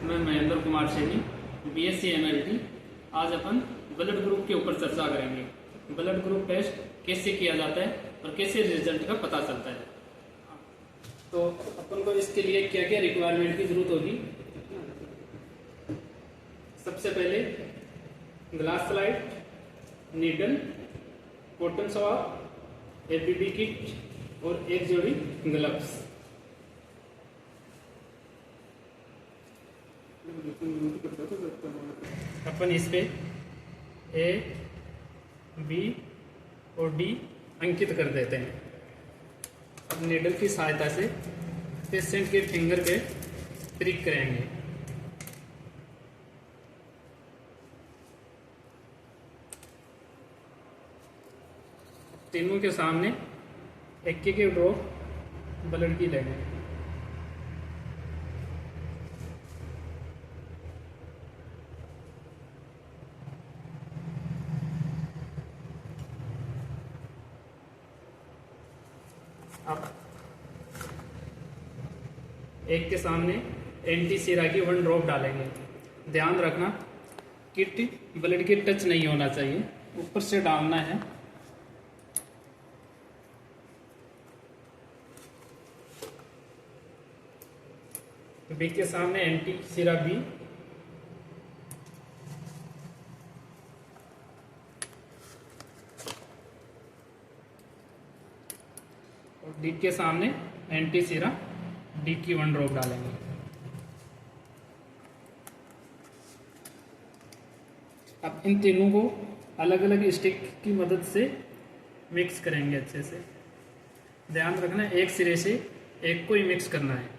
मैं Mahendra Kumar Saini, BSc MLT. आज अपन blood group के ऊपर चर्चा करेंगे। ब्लड ग्रुप टेस्ट कैसे किया जाता है और कैसे रिजल्ट का पता चलता है। तो अपन को इसके लिए क्या क्या रिक्वायरमेंट की जरूरत होगी। सबसे पहले glass slide, needle, cotton swab, APD kit और एक जोड़ी ग्लव्स। अपन इस पे ए, बी और डी अंकित कर देते हैं। अब नीडल की सहायता से पेशेंट के फिंगर पे प्रिक करेंगे। तीनों के सामने एक एक ड्रॉप ब्लड की लेंगे। अब एक के सामने एंटी सीरा की 1 ड्रॉप डालेंगे। ध्यान रखना किट ब्लड के टच नहीं होना चाहिए, ऊपर से डालना है। बी के सामने एंटी सीरा बी, और डी के सामने एंटी सीरा डी की 1 ड्रॉप डालेंगे। अब इन तीनों को अलग अलग स्टिक की मदद से मिक्स करेंगे अच्छे से। ध्यान रखना एक सिरे से एक को ही मिक्स करना है,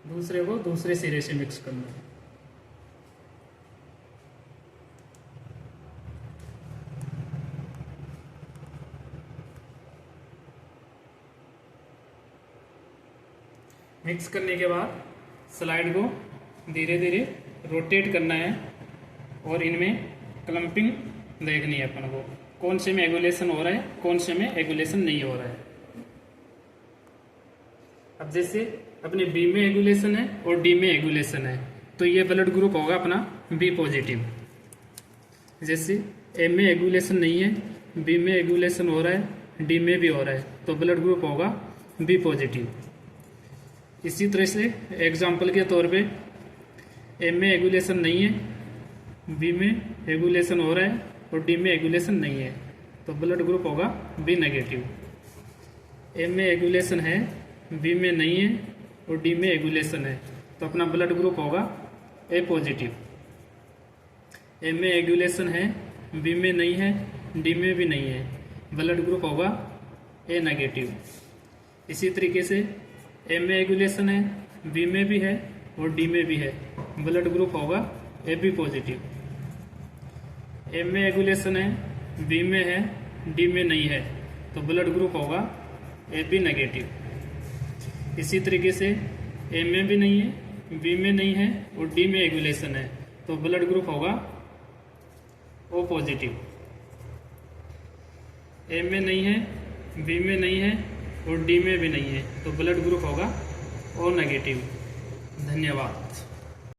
दूसरे को दूसरे सिरे से मिक्स करना है। मिक्स करने के बाद स्लाइड को धीरे धीरे रोटेट करना है और इनमें क्लम्पिंग देखनी है अपन को, कौन से में एगुलेशन हो रहा है, कौन से में एगुलेशन नहीं हो रहा है। अब जैसे अपने बी में एगुलेशन है और डी में एगुलेशन है, तो ये ब्लड ग्रुप होगा अपना बी पॉजिटिव। जैसे ए में एगुलेशन नहीं है, बी में एगुलेशन हो रहा है, डी में भी हो रहा है, तो ब्लड ग्रुप होगा बी पॉजिटिव। इसी तरह से एग्जाम्पल के तौर पे ए में एगुलेशन नहीं है, बी में एगुलेशन हो रहा है और डी में एगुलेशन नहीं है, तो ब्लड ग्रुप होगा बी नेगेटिव। ए में एगुलेशन है, बी में नहीं है और डी में एगुलेशन है, तो अपना ब्लड ग्रुप होगा ए पॉजिटिव। ए में एगुलेशन है, बी में नहीं है, डी में भी नहीं है, ब्लड ग्रुप होगा ए नेगेटिव। इसी तरीके से ए में एगुलेशन है, बी में भी है और डी में भी है, ब्लड ग्रुप होगा ए बी पॉजिटिव। ए में एगुलेशन है, बी में है, डी में नहीं है, तो ब्लड ग्रुप होगा ए बी नेगेटिव। इसी तरीके से ए में भी नहीं है, बी में नहीं है और डी में एगुलेशन है, तो ब्लड ग्रुप होगा ओ पॉजिटिव। ए में नहीं है, बी में नहीं है और डी में भी नहीं है, तो ब्लड ग्रुप होगा ओ नेगेटिव। धन्यवाद।